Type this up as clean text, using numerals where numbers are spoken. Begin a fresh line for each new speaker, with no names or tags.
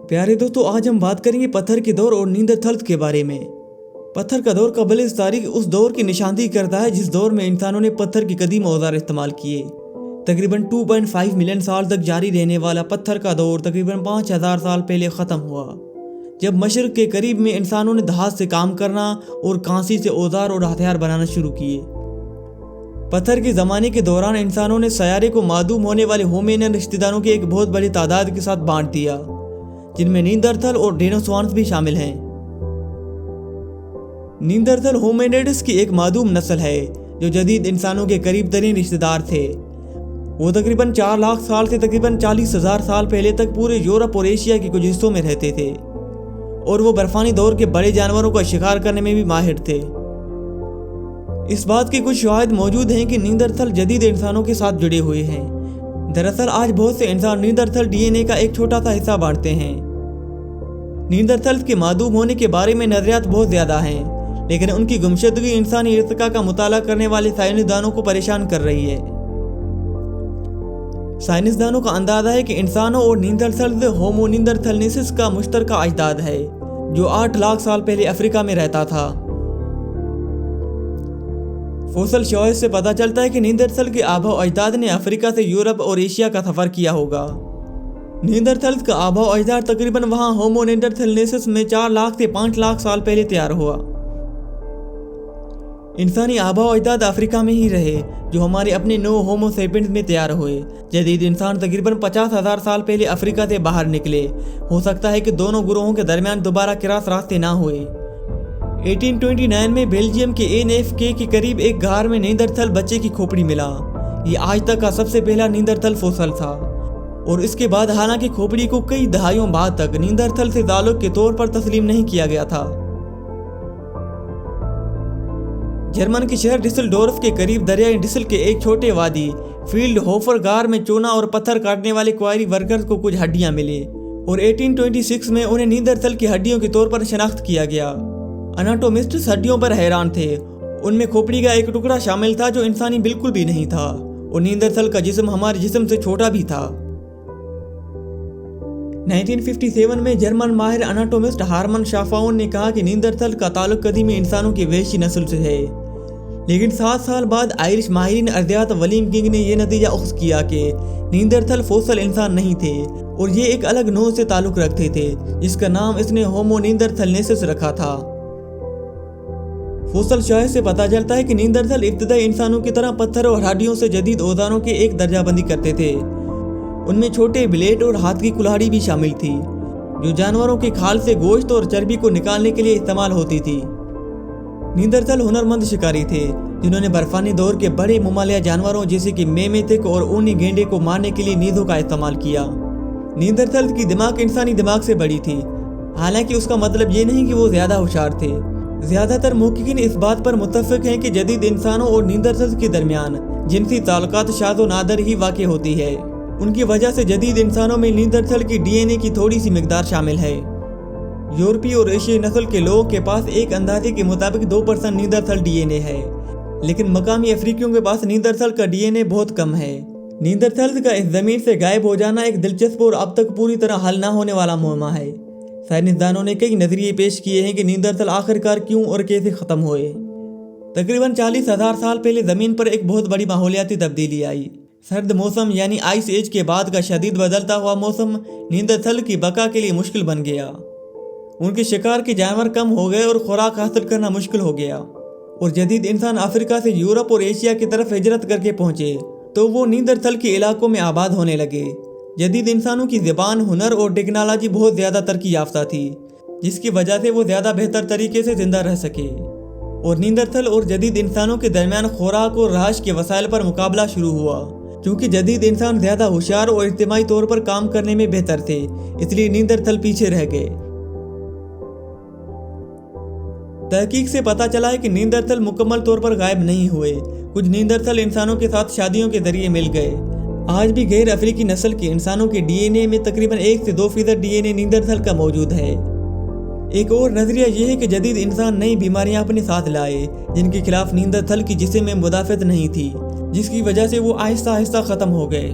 प्यारे दोस्तों, आज हम बात करेंगे पत्थर के दौर और नींदरथल के बारे में। पत्थर का दौर कबल तारीख उस दौर की निशानदेही करता है जिस दौर में इंसानों ने पत्थर के कदीम औजार इस्तेमाल किए। तकरीबन 2.5 मिलियन साल तक जारी रहने वाला पत्थर का दौर तकरीबन 5000 साल पहले ख़त्म हुआ, जब मशरक़ के करीब में इंसानों ने धात से काम करना और कांसी से औजार और हथियार बनाना शुरू किए। पत्थर के ज़माने के दौरान इंसानों ने सयारे को मादूम होने वाले होमिनिन रिश्तेदारों की एक बहुत बड़ी तादाद के साथ बांट दिया, जिनमें नींदरथल और डेनोसॉर्न्स भी शामिल हैं। नींदरथल होमिनिड्स की एक मादूम नस्ल है जो जदीद इंसानों के करीब तरीन रिश्तेदार थे। वो तकरीबन 4 लाख साल से तकरीबन 40,000 साल पहले तक पूरे यूरोप और एशिया के कुछ हिस्सों में रहते थे, और वो बर्फानी दौर के बड़े जानवरों का शिकार करने में भी माहिर थे। इस बात की कुछ शवाहिद मौजूद हैं कि नींदरथल जदीद इंसानों के साथ जुड़े हुए हैं। दरअसल आज बहुत से इंसान नींदरथल डीएनए का एक छोटा सा हिस्सा बांटते हैं। नींदरथल के मादूम होने के बारे में नजरियात बहुत ज़्यादा हैं, लेकिन उनकी गुमशुदगी इंसानी इर्तिका का मुताला करने वाले साइंसदानों को परेशान कर रही है। साइंसदानों का अंदाजा है कि इंसानों और नींदरथल होमो नींदरथलनेसिस का मुश्तरका अजदाद है, जो 8 लाख साल पहले अफ्रीका में रहता था। फोसल शवाहिद से पता चलता है कि नींदरथल के आबा अजदाद ने अफ्रीका से यूरोप और एशिया का सफर किया होगा। नींदरथल का आबा अजदाद तकरीबन वहां होमो नींदरथलनेसिस में 4 लाख से 5 लाख साल पहले तैयार हुआ। इंसानी आबा अजदाद अफ्रीका में ही रहे, जो हमारे अपने नो होमो सेपियंस में तैयार हुए। जदीद इंसान तकरीबन 50,000 साल पहले अफ्रीका से बाहर निकले। हो सकता है कि दोनों ग्रोहों के दरमियान दोबारा क्रॉस रास्ते ना हुए। 1829 में बेल्जियम के एनएफके के करीब एक गार में नींदरथल बच्चे की खोपड़ी मिला। ये आज तक का सबसे पहला नींदरथल फोसल था, और इसके बाद हालांकि खोपड़ी को कई दहाइयों बाद तक नींदरथल से ताल्लुक के तौर पर तस्लीम नहीं किया गया था। जर्मन के शहर डिसलडोर्फ के करीब दरियाई डिसल के एक छोटे वादी फील्ड होफर गार में चूना और पत्थर काटने वाले क्वारी वर्कर्स को कुछ हड्डियां मिली, और 1826 में उन्हें नींदरथल की हड्डियों के तौर पर शनाख्त किया गया। एनाटोमिस्ट्स हड्डियों पर हैरान थे। उनमें खोपड़ी का एक टुकड़ा शामिल था जो इंसानी बिल्कुल भी नहीं था, और नींदरथल का जिस्म हमारे जिस्म से छोटा भी था। 1957 में जर्मन माहिर एनाटोमिस्ट हार्मन शाफाउन ने कहा कि नींदरथल का ताल्लुक कदीमी इंसानों की वहशी नस्ल से है, लेकिन 7 साल बाद आयरिश माहिरीन अर्दियात वलीम किंग ने यह नतीजा अख्ज़ किया कि नींदरथल फोसल इंसान नहीं थे, और ये एक अलग नौ से ताल्लुक रखते थे जिसका नाम इसने होमो नींदरथलनेसिस रखा था। फोसल शवाहिद से पता चलता है कि नींदरथल इब्तदाई इंसानों की तरह पत्थर और हड्डियों से जदीद औजारों के एक दर्जाबंदी करते थे। उनमें छोटे ब्लेड और हाथ की कुल्हाड़ी भी शामिल थी, जो जानवरों के खाल से गोश्त और चर्बी को निकालने के लिए इस्तेमाल होती थी। नींदरथल हुनरमंद शिकारी थे, जिन्होंने बर्फानी दौर के बड़े मुमालिया जानवरों जैसे कि मेमेथिक और ऊनी गेंडे को मारने के लिए नींदों का इस्तेमाल किया। नींदरथल की दिमाग इंसानी दिमाग से बड़ी थी, हालांकि उसका मतलब ये नहीं कि वो ज्यादा होशियार थे। ज्यादातर मुहक्किकीन इस बात पर मुत्तफिक हैं कि जदीद इंसानों और नींदरथल के दरमियान जिनसी ताल्लुकात शाज़ व नादर ही वाक़ होती है। उनकी वजह से जदीद इंसानों में नींदरथल की डीएनए की थोड़ी सी मिकदार शामिल है। यूरोपीय और एशियाई नस्ल के लोगों के पास एक अंदाजे के मुताबिक 2% नींदरथल डीएनए है, लेकिन मकामी अफ्रीकियों के पास नींदरथल का डीएनए बहुत कम है। नींदरथल का इस जमीन से गायब हो जाना एक दिलचस्प और अब तक पूरी तरह हल न होने वाला मुअम्मा है। साइंसदानों ने कई नजरिए पेश किए हैं कि नींदरथल आखिरकार क्यों और कैसे खत्म हुए। तकरीबन 40,000 साल पहले जमीन पर एक बहुत बड़ी माहौलियाती तब्दीली आई। सर्द मौसम यानी आइस एज के बाद का शदीद बदलता हुआ मौसम नींदरथल की बका के लिए मुश्किल बन गया। उनके शिकार के जानवर कम हो गए और खुराक हासिल करना मुश्किल हो गया, और जदीद इंसान अफ्रीका से यूरोप और एशिया की तरफ हिजरत करके पहुंचे तो वो नींदरथल के इलाकों में आबाद होने लगे। जदीद इंसानों की ज़बान, हुनर और टेक्नोलॉजी बहुत ज़्यादा तरक्की याफ्ता थी, जिसकी वजह से वो ज़्यादा बेहतर तरीके से ज़िंदा रह सके, और नींदरथल और जदीद इंसानों के दरमियान खुराक और रहाश के वसाइल पर मुकाबला शुरू हुआ। क्योंकि जदीद इंसान ज़्यादा होशियार और इज्तिमाई तौर पर काम करने में बेहतर थे, इसलिए नींदरथल पीछे रह गए। तहकीक से पता चला है कि नींदरथल मुकम्मल तौर पर गायब नहीं हुए। कुछ नींदरथल इंसानों के साथ शादियों के जरिए मिल गए। आज भी गैर अफ्रीकी नस्ल के इंसानों के डीएनए में तकरीबन 1 से 2% डीएनए नींदरथल का मौजूद है। एक और नजरिया यह है कि जदीद इंसान नई बीमारियां अपने साथ लाए, जिनके खिलाफ नींदरथल की जिस्म में मुदाफ़त नहीं थी, जिसकी वजह से वो आहिस्ता आहिस्ता ख़त्म हो गए।